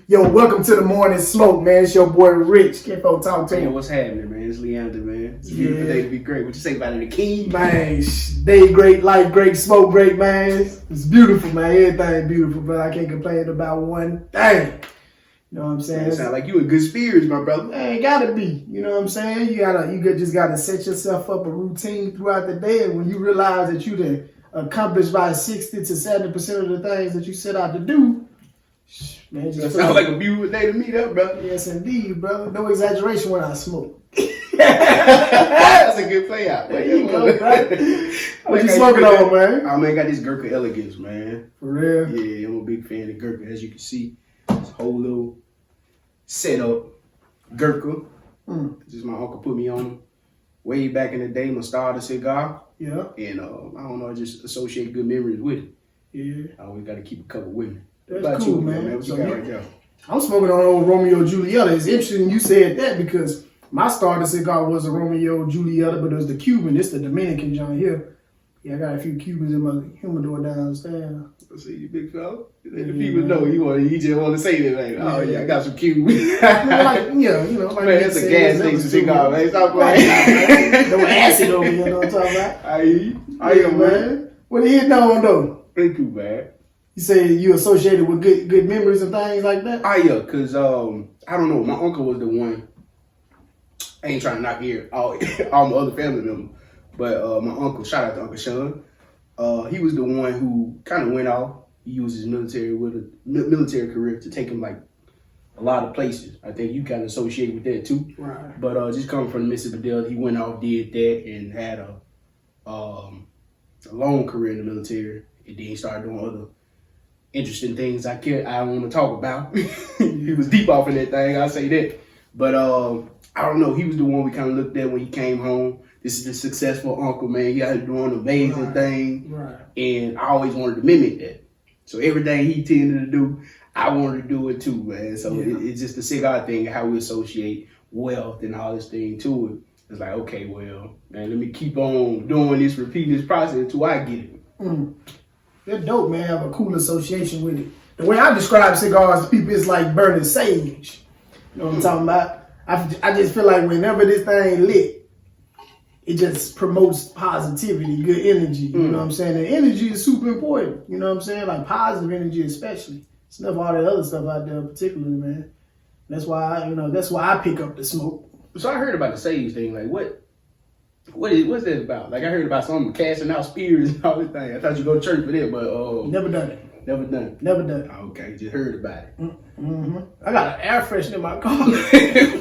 Yo, welcome to the morning smoke, man. It's your boy Rich. Can't folk talk to Man, you. what's happening, man? It's Leander, man. It's a beautiful day to be great. What you say about it, the king? Man, day great, life great, smoke great, man. It's beautiful, man. Everything beautiful, but I can't complain about one thing. You know what I'm saying? Man, it sound like you in good spirits, my brother. Man, gotta be. You know what I'm saying? You just gotta set yourself up a routine throughout the day, and when you realize that you done accomplished by 60 to 70% of the things that you set out to do, man, That sounds like a beautiful day to meet up, brother. Yes, indeed, brother. No exaggeration when I smoke. That's a good play out. There you go, bro. What you smoking on, man? Oh, man, I got this Gurkha elegance, man. For real? Yeah, I'm a big fan of Gurkha. As you can see, this whole little setup, Gurkha. This is my uncle put me on way back in the day, my starter cigar. Yeah. And I don't know, I just associate good memories with it. Yeah. I always got to keep a couple with me. That's cool, man. What you got right there? I'm smoking on old Romeo Julieta. It's interesting you said that because my starter cigar was a Romeo Julieta, but it was the Cuban. It's the Dominican John here. Yeah, I got a few Cubans in my humidor downstairs. I see you, big fella. Let the people know you just want to say that, like, oh yeah, I got some Cubans. Like, yeah, you know, like man, that's a gas station cigar, man. Stop playing. No acid over here, you know what I'm talking about? I hear, man. What are you hitting on though? Ain't too bad. You say you associated with good memories and things like that? Ah, yeah, because, I don't know, my uncle was the one, I ain't trying to knock here all my other family members, but my uncle, shout out to Uncle Sean, he was the one who kind of went off. He used his military career to take him like a lot of places. I think you kind of associate with that too. Right. But just coming from the Mississippi Delta, he went off, did that, and had a long career in the military, and then he started doing other interesting things I don't want to talk about. He was deep off in that thing, I'll say that. But I don't know, he was the one we kind of looked at when he came home. This is the successful uncle, man. He out doing amazing things. Right. And I always wanted to mimic that. So everything he tended to do, I wanted to do it too, man. So it's just the cigar thing, how we associate wealth and all this thing to it. It's like, okay, well, man, let me keep on doing this, repeating this process until I get it. They're dope, man. Have a cool association with it. The way I describe cigars to people is like burning sage. You know what I'm talking about? I just feel like whenever this thing lit, it just promotes positivity, good energy. You know what I'm saying? And energy is super important. You know what I'm saying? Like positive energy especially. It's enough all that other stuff out there particularly, man. That's why I pick up the smoke. So I heard about the sage thing. Like what's that about? Like I heard about some casting out spirits and all this thing. I thought you go to church for that, but Never done it. never done it. Never done it. Okay, just heard about it. I got an air freshener in my car.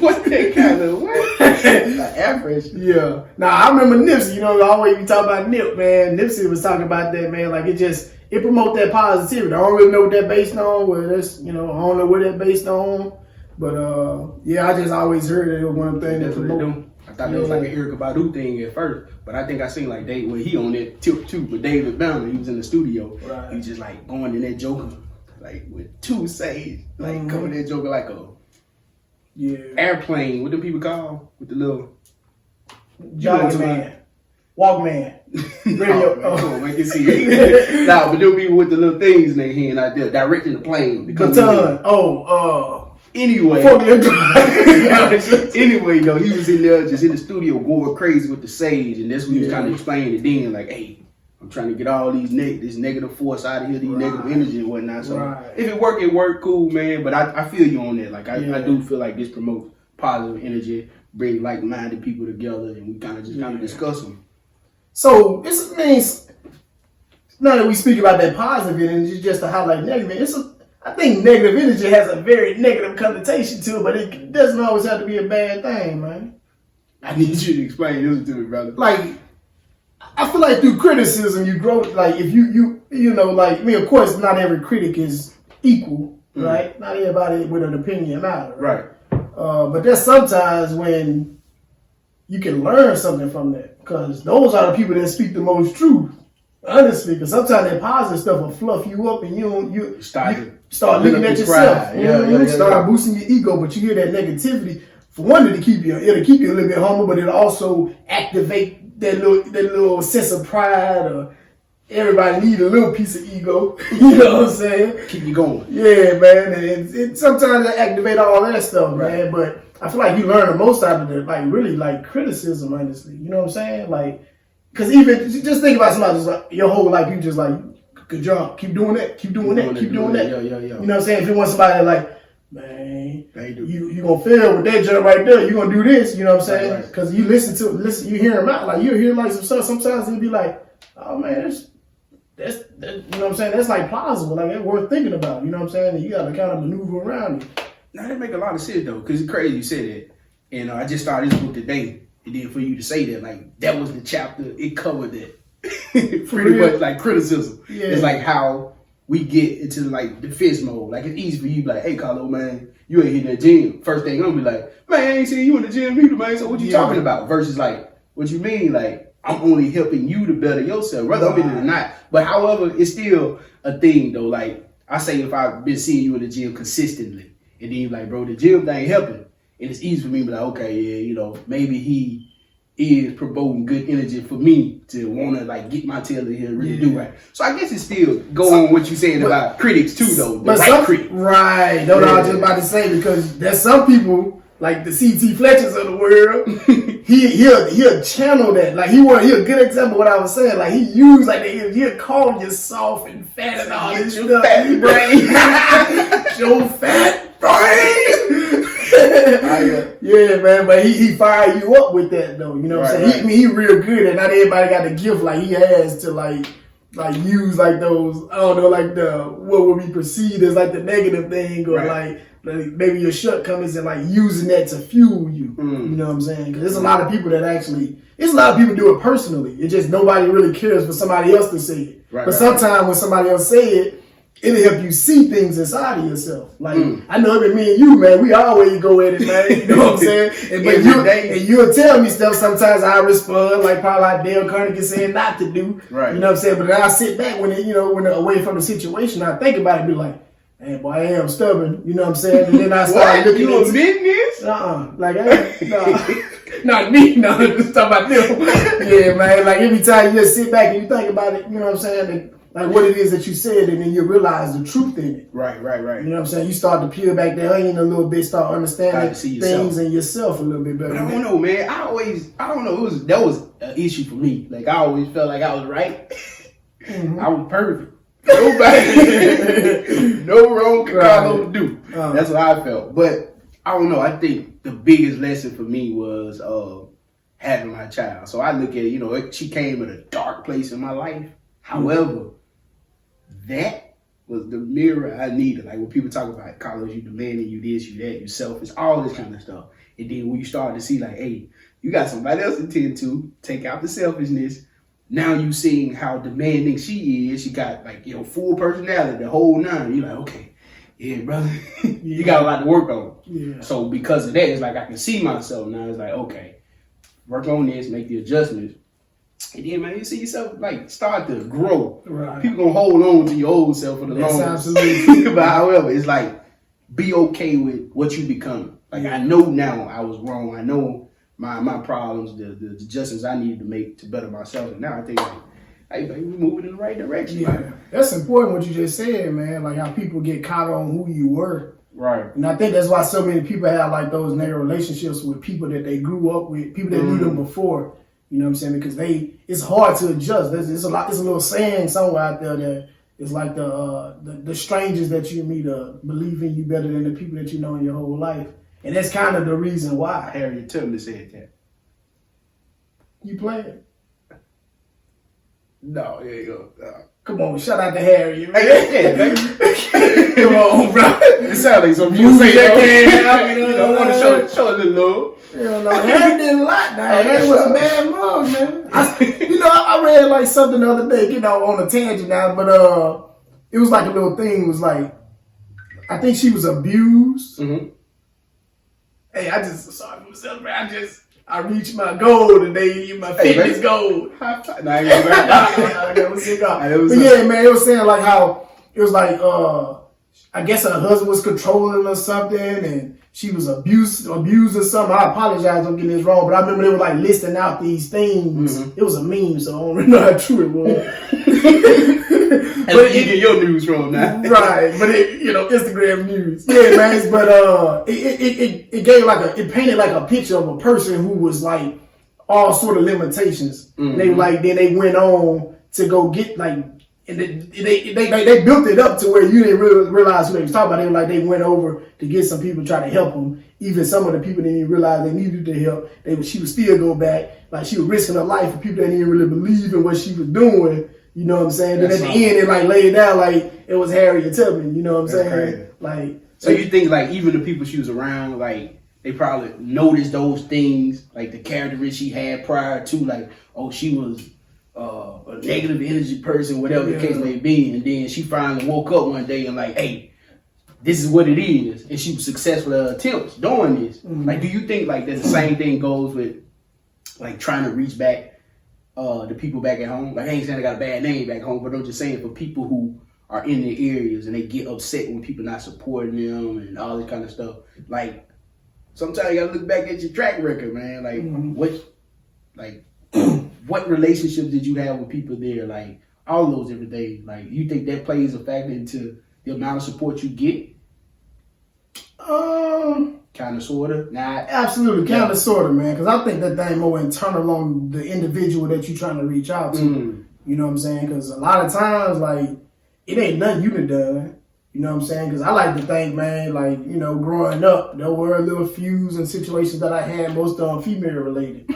What that kind of what? An air freshener? Yeah. Now I remember Nipsey. You know, always we talk about Nip, man. Nipsey was talking about that, man. Like it promote that positivity. I don't really know what that based on. Where that's, I don't know where that based on. But I just always heard that it was one of the things that promote. I thought that was like an Erykah Badu thing at first, but I think I seen like Dave when he on that tip too. But David Banner, he was in the studio. Right. He was just like going in that Joker, like with two sage, like coming that Joker like a airplane. What do people call with the little Jogging man, Walkman, radio. Come on, man, can see it. Nah, but them people with the little things in their hand out there directing the plane. Baton. Anyway, though, he was in there just in the studio going crazy with the sage, and that's what he was kind of explaining it then, like, hey, I'm trying to get all this negative force out of here, these negative energy and whatnot. So if it work, cool, man. But I feel you on that. Like I do feel like this promotes positive energy, bring like-minded people together, and we kind of discuss them. So this means now that we speak about that positive energy, just to highlight negative, I think negative energy has a very negative connotation to it, but it doesn't always have to be a bad thing, man. I need you to explain this to me, brother. Like, I feel like through criticism, you grow. Like, if of course, not every critic is equal, right? Not everybody with an opinion matters, right? But there's sometimes when you can learn something from that, because those are the people that speak the most truth. Honestly, because sometimes that positive stuff will fluff you up, and you start looking at yourself. Start boosting your ego, but you hear that negativity. For one, it'll keep you a little bit humble, but it'll also activate that little sense of pride or everybody need a little piece of ego. You know what I'm saying? Keep you going. Yeah, man. And it sometimes they activate all that stuff, man. But I feel like you learn the most out of it, like really like criticism, honestly. You know what I'm saying? Like, because even just think about somebody just like your whole life, you just like, good job, keep doing that, keep doing that. Yeah. You know what I'm saying? If you want somebody like, man, you gonna fail with that job right there, you gonna do this, you know what I'm saying? Because you listen, you hear them out, like you hear like some stuff. Sometimes it'll be like, oh man, that's you know what I'm saying? That's like plausible, like that's worth thinking about. You know what I'm saying? And you gotta kind of maneuver around it. Now that make a lot of sense though, because it's crazy you said that. And I just started this book today, and then for you to say that, like that was the chapter, it covered that. Pretty much like criticism. Yeah. It's like how we get into like defense mode. Like it's easy for you to be like, hey Carlo, man, you ain't hit that gym. First thing I'm gonna be like, man, I ain't seen you in the gym either, man. So what you talking about? Versus like, what you mean? Like, I'm only helping you to better yourself, whether I'm in it or not. But however, it's still a thing though. Like I say, if I've been seeing you in the gym consistently, and then you're like, bro, the gym thing helping. And it's easy for me to be like, okay, yeah, you know, maybe he is promoting good energy for me to want to like get my tail in here and really do right. So I guess it's still on what you're saying about critics too, though. The right critic. Right. That's what I was just about to say, because there's some people like the C.T. Fletchers of the world. he'll channel that. Like he a good example of what I was saying. Like he used like he'll call you soft and fat and all this stuff. Fat brain. Your fat brain. Yeah, man, but he fired you up with that though. You know what I'm saying? He real good, and not everybody got the gift like he has to like use like those, I don't know, like the what would be perceived as like the negative thing, or like maybe your shortcomings, and like using that to fuel you. You know what I'm saying? Because there's a lot of people that actually, there's a lot of people do it personally. It's just nobody really cares for somebody else to say it. But sometimes when somebody else say it, it'll help you see things inside of yourself. Like, I know it me and you, man, we always go at it, man. You know what I'm saying? And you'll tell me stuff sometimes I respond, like probably like Dale Carnegie saying not to do. Right. You know what I'm saying? But then I sit back when when away from the situation, I think about it and be like, hey, boy, I am stubborn. You know what I'm saying? And then I start looking at this? Like, not me. No, just talking about them. Yeah, man. Like every time you just sit back and you think about it, you know what I'm saying? And, like what it is that you said, and then you realize the truth in it. Right. You know what I'm saying? You start to peel back the onion a little bit, start understanding things in yourself a little bit better. But I don't know, man. I don't know. That was an issue for me. Like I always felt like I was right. I was perfect. Nobody, no wrong could Carlo do. That's what I felt. But I don't know. I think the biggest lesson for me was having my child. So I look at it, she came at a dark place in my life. However, that was the mirror I needed. Like when people talk about Carlos, you demanding, you this, you that, you selfish, all this kind of stuff. And then when you start to see like, hey, you got somebody else to tend to, take out the selfishness. Now you seeing how demanding she is. She got like, full personality, the whole nine. You're like, okay, yeah, brother, you got a lot to work on. Yeah. So because of that, it's like I can see myself now. It's like, okay, work on this, make the adjustments. And then, man, you see yourself like start to grow. Right. People gonna hold on to your old self for the longest. Absolutely. But however, it's like be okay with what you become. Like I know now I was wrong. I know my problems, the adjustments I needed to make to better myself. And now I think like we're moving in the right direction. Yeah, man. That's important what you just said, man. Like how people get caught on who you were. Right. And I think that's why so many people have like those negative relationships with people that they grew up with, people that knew them before. You know what I'm saying? Because it's hard to adjust. There's a little saying somewhere out there that it's like the strangers that you meet believe in you better than the people that you know in your whole life. And that's kind of the reason why. Harriet Tubman said that. You playing? No, there you go. Come on, shout out to Harriet, man. Come on, bro. It sounds like some music. I want to show a little love. Harriet did a lot now. Harriet was a bad mom, man. I read like something the other day, on a tangent now, but it was like a little thing. It was like, I think she was abused. Mm-hmm. Hey, I just sorry for myself, man. I reached my goal today, my fitness goal. But yeah, man, it was saying like how it was like I guess her husband was controlling or something, and she was abused or something. I apologize, I'm getting this wrong, but I remember they were like listing out these things. It was a meme, so I don't really know how true it was. But you get your news from now. Right, but Instagram news. Yeah, man, but it gave it painted like a picture of a person who was like all sort of limitations. Then they went on to go get and they built it up to where you didn't really realize who they was talking about. They were like, they went over to get some people to try to help them. Even some of the people didn't even realize they needed the help. She would still go back. Like, she was risking her life for people that didn't really believe in what she was doing. You know what I'm saying? Then at the end, it laid down like it was Harriet Tubman. You know what I'm saying? Crazy. Like, so you think even the people she was around, they probably noticed those things, like the characteristics she had prior to, she was a negative energy person, whatever the case may be, and then she finally woke up one day and hey, this is what it is, and she was successful at her attempts doing this. Do you think that the same thing goes with trying to reach back the people back at home? I ain't saying I got a bad name back home, but I'm just saying for people who are in their areas and they get upset when people not supporting them and all this kind of stuff. Sometimes you gotta look back at your track record, man. What relationships did you have with people there? All those different things. You think that plays a factor into the amount of support you get? Kind of, sort of. Nah, absolutely, kind of, sort of, man. Because I think that thing more internal on the individual that you're trying to reach out to. You know what I'm saying? Because a lot of times, it ain't nothing you done done. You know what I'm saying? Because I like to think, man, growing up, there were little feuds and situations that I had, most of them female related.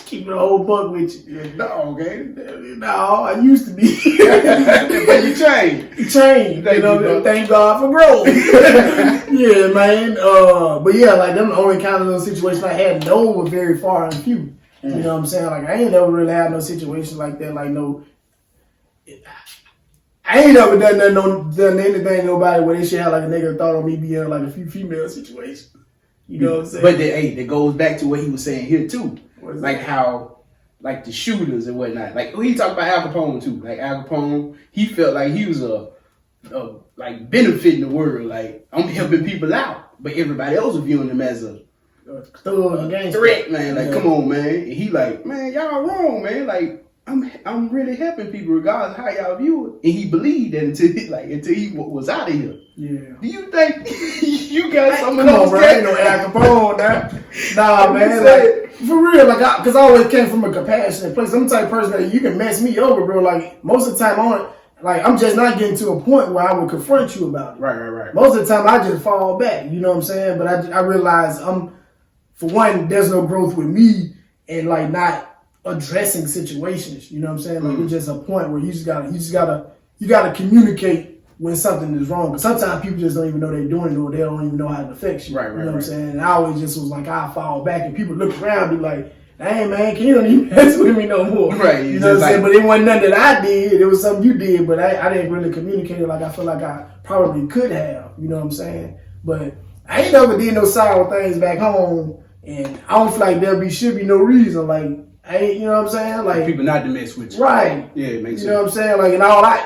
Keep the whole buck with you. No, okay. No, I used to be. But you changed. You changed. Thank God for growth. Yeah, man. But yeah, them the only kind of little situations I had. No were very far and few. You know what I'm saying? I ain't never really had no situation like that. I ain't never done anything to nobody where they should have a negative thought on me being in a few female situations. You know what I'm saying? But that goes back to what he was saying here too. How the shooters and whatnot. He talked about Al Capone too. Al Capone, he felt like he was a benefiting the world. I'm helping people out, but everybody else was viewing him as a threat, man. Come on, man. And he man, y'all wrong, man. I'm really helping people regardless of how y'all view it. And he believed that until he was out of here. Yeah. Do you think you got some of those? Come on, bro. Ain't no Al Capone now. Nah, man. For real, because I always came from a compassionate place. I'm the type of person that you can mess me over, bro. Most of the time, I'm just not getting to a point where I would confront you about it. Right. Most of the time, I just fall back. You know what I'm saying? But I realize for one, there's no growth with me and not addressing situations. You know what I'm saying? It's just a point where you gotta communicate when something is wrong. But sometimes people just don't even know they're doing it, or they don't even know how it affects you. Right. You know what I'm saying? And I always just was I fall back, and people look around and be like, "Dang, man, can you don't even mess with me no more?" Right. You know what I'm saying? But it wasn't nothing that I did. It was something you did, but I didn't really communicate it I feel like I probably could have. You know what I'm saying? But I ain't never did no sour things back home, and I don't feel like should be no reason. You know what I'm saying? People not to mess with you. Right. Yeah, it makes sense. You know what I'm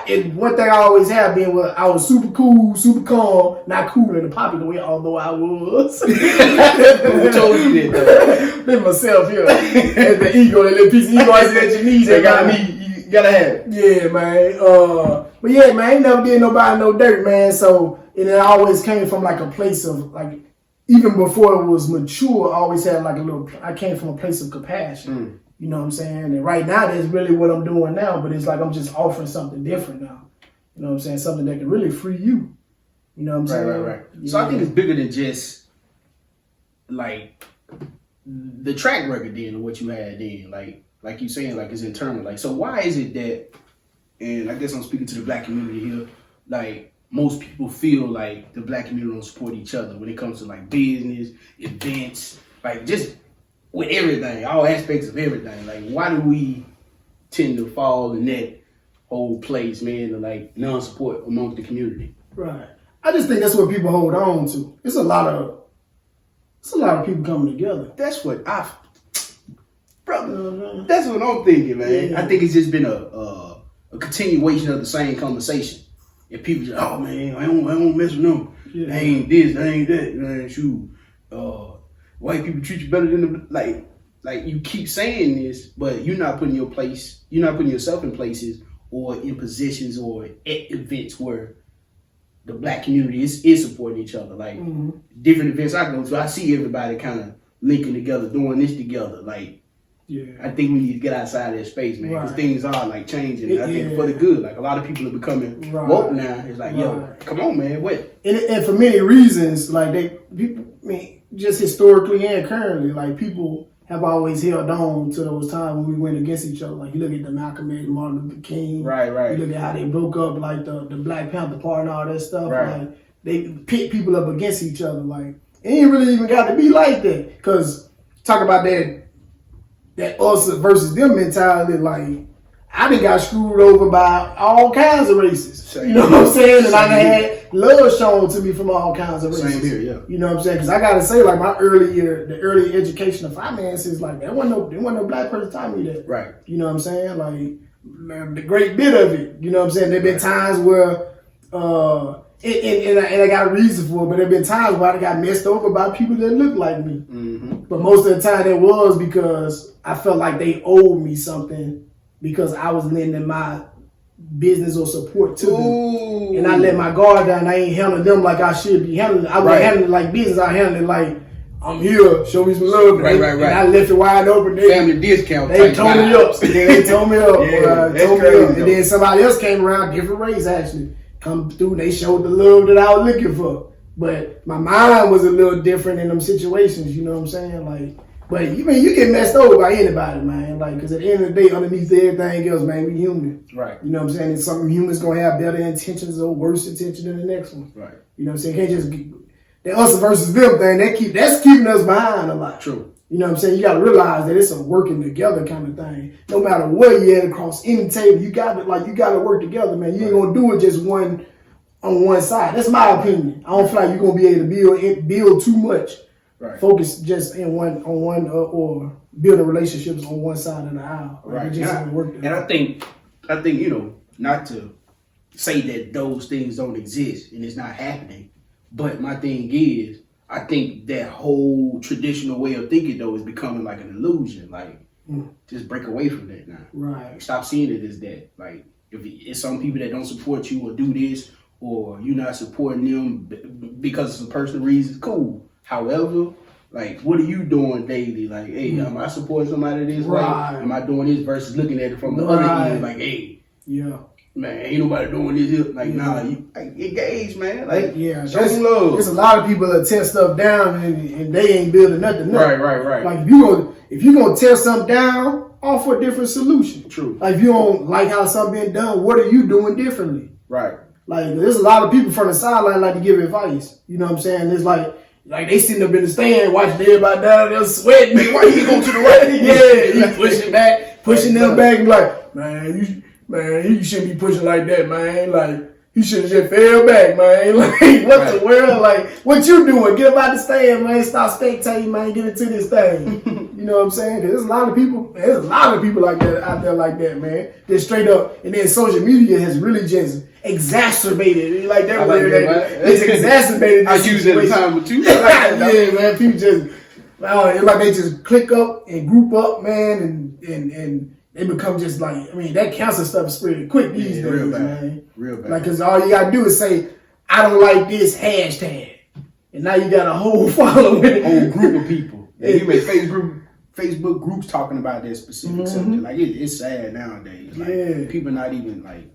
saying? And one thing I always have been I was super cool, super calm, not cool in the popular way, although I was. Who told you that? Been myself here. And the ego, that little piece of ego that you need. You gotta have it. Yeah, man. But yeah, man, I ain't never did nobody no dirt, man. So, and it always came from a place of even before it was mature, I always had I came from a place of compassion. You know what I'm saying? And right now, that's really what I'm doing now. But it's I'm just offering something different now. You know what I'm saying? Something that can really free you. You know what I'm saying? Right. Yeah. So I think it's bigger than just the track record then of what you had then. Like you saying, it's internal. So why is it that, and I guess I'm speaking to the black community here, most people feel like the black community don't support each other when it comes to business, events, just with everything, all aspects of everything. Why do we tend to fall in that whole place, man, of non-support amongst the community? Right. I just think that's what people hold on to. It's a lot of people coming together. That's what brother. That's what I'm thinking, man. Yeah. I think it's just been a continuation of the same conversation. And people just, oh man, I don't mess with them. They ain't this, they ain't that, man. Shoot, white people treat you better than the like you keep saying this, but you're not putting yourself in places or in positions or at events where the black community is supporting each other. Like different events I go to, I see everybody kind of linking together, doing this together. Like, I think we need to get outside of that space, man, because things are like changing. I think for the good. Like a lot of people are becoming woke now. It's like, yo, come on, man, what? And for many reasons, like just historically and currently, like people have always held on to those times when we went against each other. Like you look at the Malcolm X, Martin Luther King. Right. You look at how they broke up, like the Black Panther Party and all that stuff. Right. Like they pit people up against each other. Like it ain't really even got to be like that. Because talk about that us versus them mentality. Like I done got screwed over by all kinds of races. You know what I'm saying? And I had love shown to me from all kinds of races. Same here, yeah. You know what I'm saying? Because I gotta say, like the early education of finances, like there wasn't no black person taught me that. Right. You know what I'm saying? Like the great bit of it. You know what I'm saying? There've been times where, and I got a reason for it, but there've been times where I got messed over by people that look like me. But most of the time it was because I felt like they owed me something because I was lending my business or support to them. And I let my guard down. I ain't handling them like I should be handling. I wasn't handling it like business. I handled it like, I'm here, show me some love. Right. And I left it wide open. Family discount. They told me up. They told me up. That's crazy, and then somebody else came around, different race actually, come through. They showed the love that I was looking for. But my mind was a little different in them situations. You know what I'm saying? Like, but you get messed over by anybody, man. Like, because at the end of the day, underneath everything else, man, we human. Right. You know what I'm saying? And some humans gonna have better intentions or worse intentions than the next one. Right. You know what I'm saying? You can't just the us versus them thing. That's keeping us behind a lot. True. You know what I'm saying? You got to realize that it's a working together kind of thing. No matter where you're at across any table, you got to work together, man. You ain't gonna do it just on one side. That's my opinion. I don't feel like you're gonna be able to build too much. Right. Focus just on one or building relationships on one side of the aisle. Right. And I think not to say that those things don't exist and it's not happening, but my thing is, I think that whole traditional way of thinking though is becoming like an illusion. Like, just break away from that now. Right. Stop seeing it as that. Like, if it's some people that don't support you or do this, or you're not supporting them because of some personal reasons, cool. However, like, what are you doing daily? Like, hey, am I supporting somebody this way? Am I doing this versus looking at it from the other end? Like, hey, man, ain't nobody doing this here. Like, nah, you engage, man. Like, show some love. There's a lot of people that tear stuff down and they ain't building nothing. Right. Like, if you gonna tear something down, offer a different solution. True. Like, if you don't like how something been done, what are you doing differently? Right. Like, there's a lot of people from the sideline like to give advice. You know what I'm saying? It's like they sitting up in the stand watching everybody down there sweating. Why you go to the right? He pushing them back and like, man, you shouldn't be pushing like that, man. Like, you should have just fell back, man. Like, what the world? Like, what you doing? Get up out the stand, man. Stop spectating, man. Get into this thing. You know what I'm saying? Because there's a lot of people like that out there like that, man. They're straight up. And then social media has really just exacerbated. Like that word. It's exacerbated. I use it at the time with you. Yeah, man. People just, it's like they just click up and group up, man, and they become just like, that cancer stuff is spreading quick these days, man. Real bad. Like, because all you got to do is say, I don't like this hashtag. And now you got a whole following. Whole group of people. And you make Facebook groups talking about that specific subject. Like, it's sad nowadays. Like, people not even, like,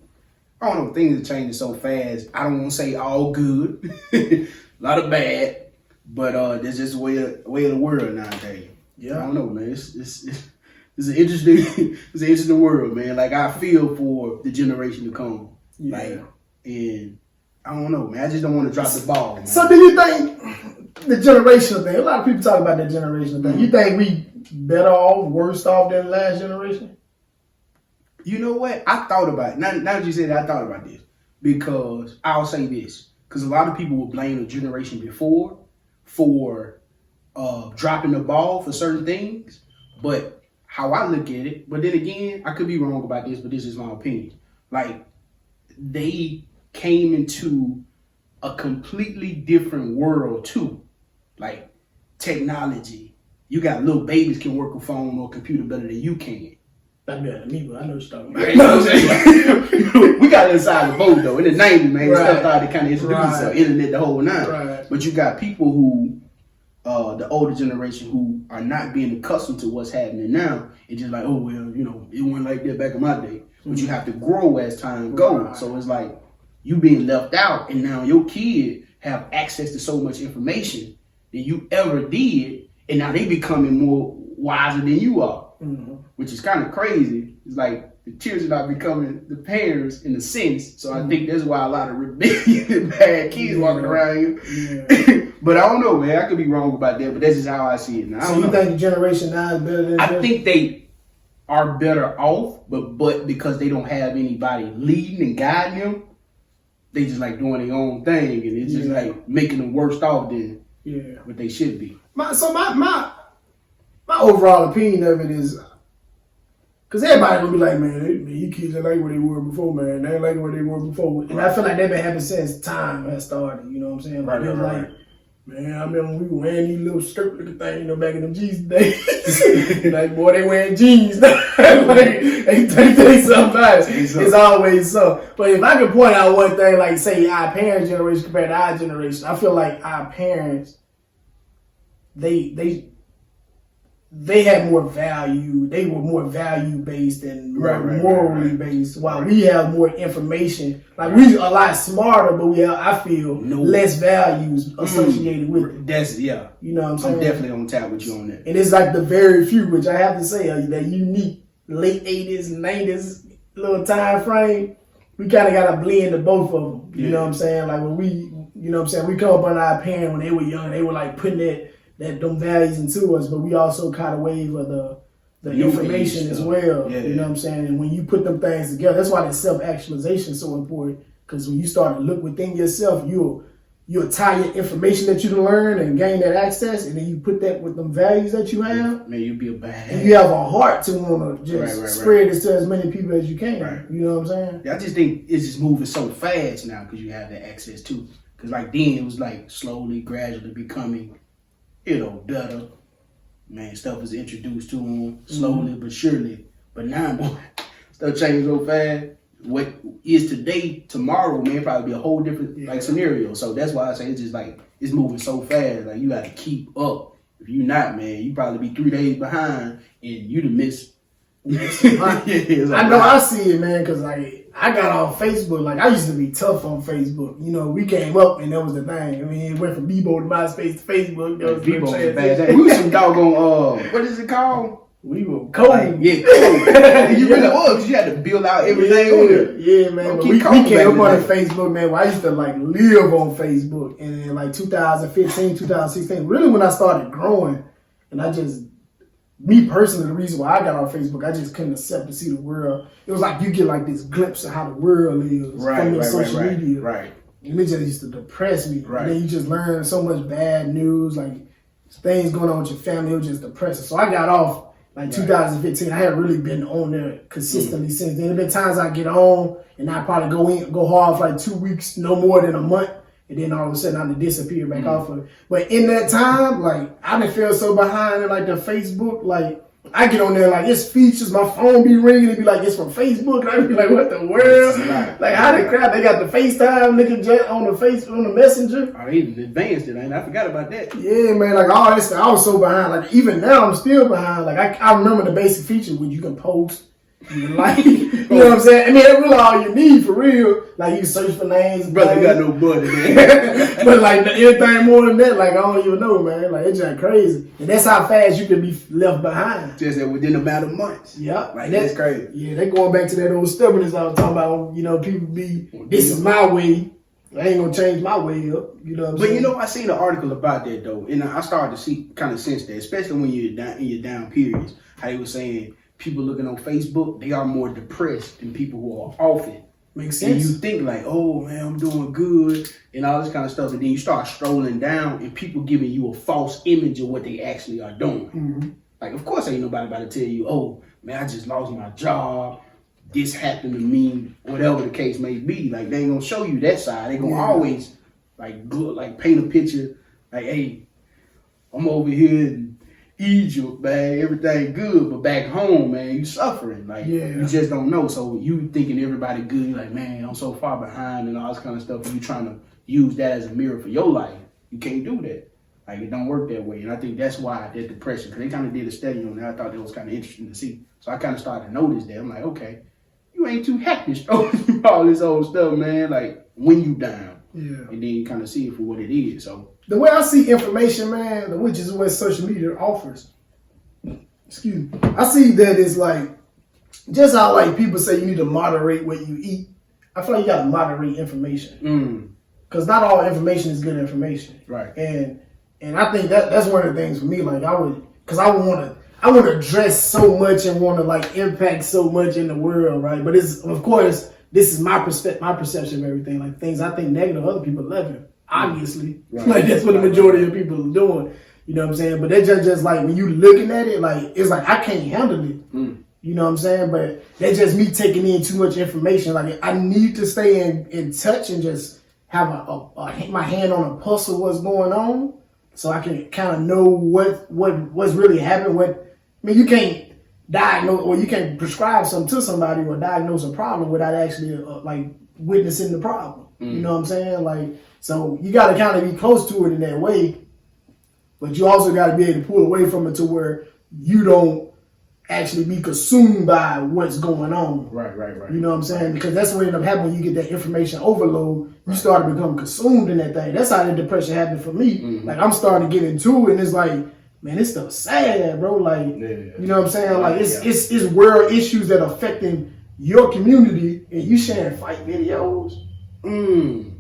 I don't know, things are changing so fast. I don't want to say all good. A lot of bad. But there's just a way of the world nowadays. Yeah. I don't know, man. It's an interesting world, man. Like, I feel for the generation to come. Yeah. Like, and I don't know, man. I just don't want to drop the ball, man. So do you think the generational thing, a lot of people talk about that generational thing. You think we better off, worse off than the last generation? You know what? I thought about it. Now that you said that, I thought about this. Because I'll say this. Because a lot of people will blame the generation before for dropping the ball for certain things. But how I look at it, but then again, I could be wrong about this, but this is my opinion. Like, they came into a completely different world too. Like technology. You got little babies can work a phone or computer better than you can. Not better than me, but I know what you're talking about. We got inside the boat though. In the 90s, man, stuff started kind of introduced the internet, the whole nine. Right. But you got people who, the older generation, who are not being accustomed to what's happening now. It's just like, oh well, you know, it wasn't like that back in my day. But you have to grow as time goes. Right. So it's like you being left out, and now your kid have access to so much information than you ever did, and now they becoming more wiser than you are. Which is kind of crazy. It's like the children are becoming the parents in a sense. So I think that's why a lot of rebellious and bad kids walking around here. Yeah. But I don't know, man. I could be wrong about that, but that's just how I see it now. So you think the generation now is better than I think they are better off, but because they don't have anybody leading and guiding them, they just like doing their own thing, and it's just like making them worse off than what they should be. My overall opinion of it is, because everybody gonna be like, man, you kids ain't like what they were before, man. They ain't like what they were before. And I feel like that been happening since time has started. You know what I'm saying? Like, like, man, I remember when we were wearing these little skirt looking things, you know, back in them jeans days. Like, boy, they wearing jeans now. Like, they think something nice. It's always so. But if I could point out one thing, like, say, our parents' generation compared to our generation, I feel like our parents, they had more value. They were more value based and more morally based. While we have more information, like we a lot smarter, but we have, I feel, less values associated with it. That's you know what I'm saying. I'm definitely on tap with you on that. And it's like the very few, which I have to say, that unique late 80s, 90s little time frame. We kind of got to blend to both of them. You know what I'm saying? Like when we, you know what I'm saying, we come up on our parents when they were young, they were like putting them values into us, but we also caught a wave of the information as well. You know what I'm saying? And when you put them things together, that's why that self-actualization is so important. Because when you start to look within yourself, you'll tie your information that you learn and gain that access, and then you put that with them values that you have. Man, you'll be a bad. And you have a heart to want to just spread this to as many people as you can. You know what I'm saying? Yeah, I just think it's just moving so fast now because you have that access too. Because like then it was like slowly, gradually becoming, you know, better. Man, stuff was introduced to them slowly but surely. But now, boy, stuff changing so fast. What is today, tomorrow, man, probably be a whole different like scenario. So that's why I say it's just like it's moving so fast. Like you got to keep up. If you're not, man, you probably be 3 days behind, and you'd have missed. I know I see it, man, because like I got off Facebook. Like I used to be tough on Facebook. You know, we came up and that was the thing. I mean, it went from Bebo to MySpace to Facebook. That was Bebo was bad. We was some doggone what is it called? We were cold. Like, cold. You really was, because you had to build out everything on it. Yeah, man. But we came up on Facebook, man. Well, I used to like live on Facebook. And in like 2015, 2016, really when I started growing, and I just, me personally, the reason why I got on Facebook, I just couldn't accept to see the world. It was like you get like this glimpse of how the world is from your social media. Right. And it just used to depress me. Right. And then you just learn so much bad news, like things going on with your family. It was just depressing. So I got off. Like 2015, I hadn't really been on there consistently since then. There been times I get on and I probably go hard for like 2 weeks, no more than a month, and then all of a sudden I disappear back off of it. But in that time, like I didn't feel so behind in like the Facebook. Like I get on there, like it's features, my phone be ringing, it be like it's from Facebook, and I be like, what the world? Like how the crap? They got the FaceTime nigga on the messenger. Oh, they advanced it, I forgot about that. Yeah, man, like all this stuff, I was so behind. Like even now, I'm still behind. Like I remember the basic feature when you can post, you can like, you know what I'm saying? I mean, that's really all you need for real. Like you can search for names. Brother got no buddy, man. But like anything more than that, like I don't even know, man. Like it's just crazy, and that's how fast you can be left behind. Just that within a matter of months. Yeah, like that's crazy. Yeah, they going back to that old stubbornness I was talking about. You know, people be this is my way. I ain't gonna change my way up. You know what I'm saying? But you know, I seen an article about that though, and I started to see kind of sense that, especially when you're down in your down periods. How they were saying people looking on Facebook, they are more depressed than people who are off it. Makes sense. And you think like, oh man, I'm doing good and all this kind of stuff, and then you start strolling down and people giving you a false image of what they actually are doing. Mm-hmm. Like, of course, ain't nobody about to tell you, oh man, I just lost my job. This happened to me, whatever the case may be. Like, they ain't gonna show you that side. They gonna always like paint a picture, like, hey, I'm over here in Egypt, man, everything good, but back home, man, you suffering. Like, you just don't know. So you thinking everybody good, you're like, man, I'm so far behind and all this kind of stuff, and you trying to use that as a mirror for your life. You can't do that. Like, it don't work that way. And I think that's why that depression, because they kind of did a study on that. I thought that was kind of interesting to see. So I kind of started to notice that. I'm like, okay, you ain't too happy throwing all this old stuff, man. Like, when you down. Yeah. And then you kind of see it for what it is. So the way I see information, man, which is what social media offers, excuse me, I see that it's like, just how like people say you need to moderate what you eat. I feel like you got to moderate information. Because not all information is good information. Right. And I think that's one of the things for me. Like, I want to address so much and want to like impact so much in the world, right? But it's, of course, this is my perception of everything. Like, things I think negative, other people love it. Obviously, right. Like, that's what the majority of people are doing. You know what I'm saying? But that's just like, when you looking at it, like, it's like I can't handle it. You know what I'm saying? But that's just me taking in too much information. Like, I need to stay in touch and just have my hand on a pulse of what's going on, so I can kind of know what's really happening. You can't diagnose, or you can't prescribe something to somebody or diagnose a problem without actually like witnessing the problem. You know what I'm saying? Like, so you got to kind of be close to it in that way, but you also got to be able to pull away from it to where you don't actually be consumed by what's going on. Right. You know what I'm saying? Because that's what ended up happening when you get that information overload. You start to become consumed in that thing. That's how the depression happened for me. Like, I'm starting to get into it, and it's like, man, this stuff's sad, bro. Like, you know what I'm saying? Like, it's world issues that are affecting your community, and you sharing fight videos.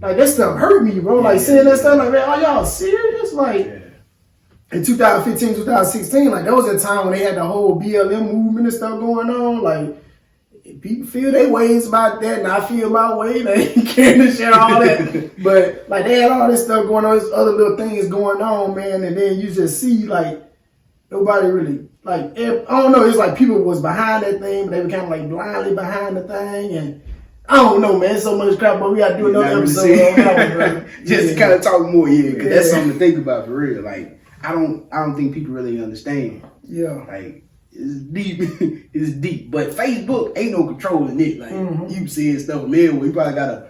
Like, that stuff hurt me, bro. Like, seeing that stuff, like, man, are y'all serious? Like, in 2015, 2016, like, that was a time when they had the whole BLM movement and stuff going on. Like, people feel their ways about that, and I feel my way. They ain't caring to share all that. But, like, they had all this stuff going on, this other little things going on, man. And then you just see, like, nobody really, like, I don't know. It's like people was behind that thing, but they were kind of, like, blindly behind the thing. And I don't know, man. So much crap, but we got to do another episode on that one, bro. Just to kind of talk more, because that's something to think about for real. Like, I don't think people really understand. Yeah. Like, it's deep. It's deep. But Facebook ain't no controlling it. Like, you seeing stuff, man, you probably gotta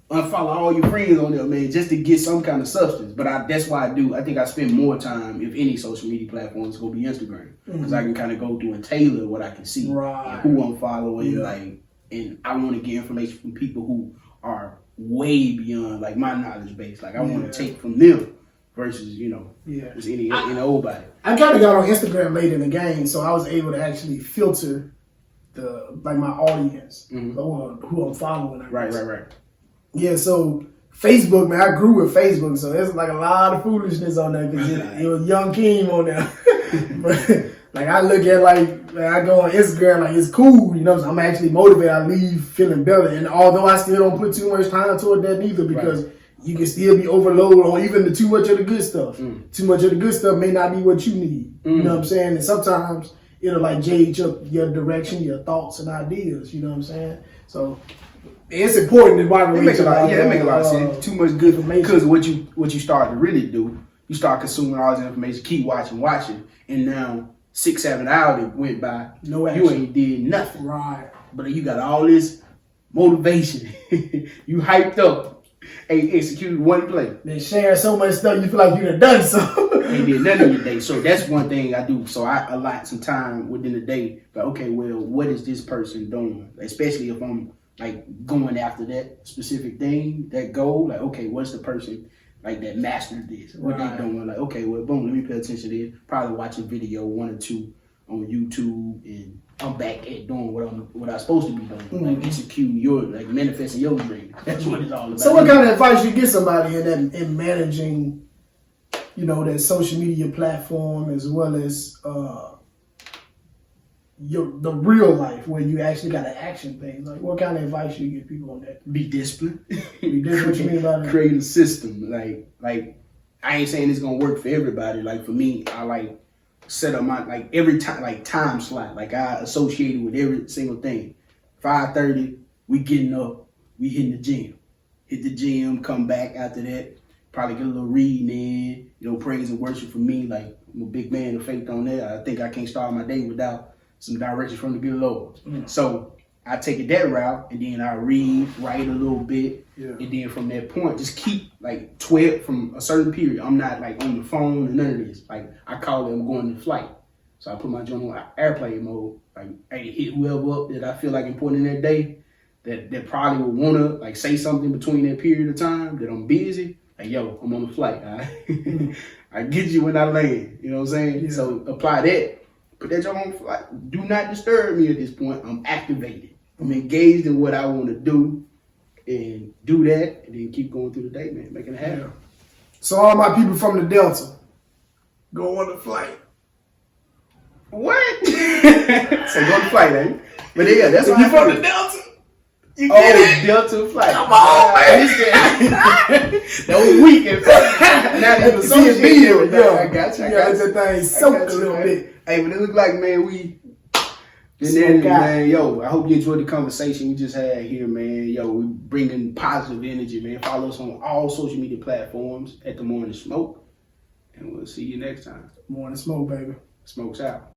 unfollow all your friends on there, man, just to get some kind of substance. But that's why I think I spend more time, if any social media platform, is gonna be Instagram. Because I can kind of go through and tailor what I can see. Right. And who I'm following, like, and I want to get information from people who are way beyond, like, my knowledge base. Like, I want to take from them. Versus, just any old body. I kind of got on Instagram late in the game, so I was able to actually filter my audience, or who I'm following. Right. Yeah, so Facebook, man, I grew with Facebook, so there's like a lot of foolishness on there because it was young Keem on there. But like, I look at, like, man, I go on Instagram, like, it's cool, so I'm actually motivated. I leave feeling better, and although I still don't put too much time toward that neither, because you can still be overloaded on even too much of the good stuff. Too much of the good stuff may not be what you need. You know what I'm saying? And sometimes it'll, like, jade your direction, your thoughts and ideas. You know what I'm saying? So it's important to moderate. It makes a lot of sense. Too much good information. Because what you start to really do, you start consuming all this information, keep watching, and now 6-7 hours went by. No action. You ain't did nothing. Right. But you got all this motivation. You hyped up. Ain't executed one play. They share so much stuff, you feel like you done done something. Ain't did nothing in your day. So that's one thing I do. So I allot some time within the day. But okay, well, what is this person doing? Especially if I'm, like, going after that specific thing, that goal. Like, okay, what's the person, like, that mastered this? What they doing? Like, okay, well, boom, let me pay attention to this. Probably watch a video, 1 or 2 on YouTube, and I'm back at doing what I'm supposed to be doing. Like, executing like, manifesting your dream. That's what it's all about. So what kind of advice you give somebody in managing, that social media platform, as well as the real life where you actually got to action things? Like, what kind of advice you give people on that? Be disciplined. Be disciplined. What you mean about that? Create a system. Like I ain't saying it's gonna work for everybody. Like, for me, I like set up my, like, every time, like, time slot. Like, I associated with every single thing. 5:30, we getting up, we hitting the gym. Hit the gym, come back after that. Probably get a little reading in, you know, praise and worship for me. Like, I'm a big man of faith on that. I think I can't start my day without some direction from the good Lord. So I take it that route, and then I read, write a little bit, and then from that point, just keep like 12 from a certain period. I'm not like on the phone and none of this. Like, I call it I'm going to flight. So I put my joint on airplane mode. Like, hey, hit whoever up that I feel like important in that day, that probably would wanna like say something between that period of time that I'm busy. Like, yo, I'm on the flight. I get you when I land. You know what I'm saying? Yeah. So apply that. Put that joint on flight. Do not disturb me at this point. I'm activated. I'm engaged in what I want to do, and do that, and then keep going through the day, man. Making it happen. Yeah. So all my people from the Delta, go on the flight. What? So go on the flight, eh? But yeah, that's what you from the Delta. You get it? Delta flight. Come on, man. That was weak at first. Now you can see it video. I got you. I got that thing soaked a little bit. Hey, but it look like, man, man, yo, I hope you enjoyed the conversation we just had here, man. Yo, we bringing positive energy, man. Follow us on all social media platforms at The Morning Smoke, and we'll see you next time. Morning Smoke, baby. Smoke's out.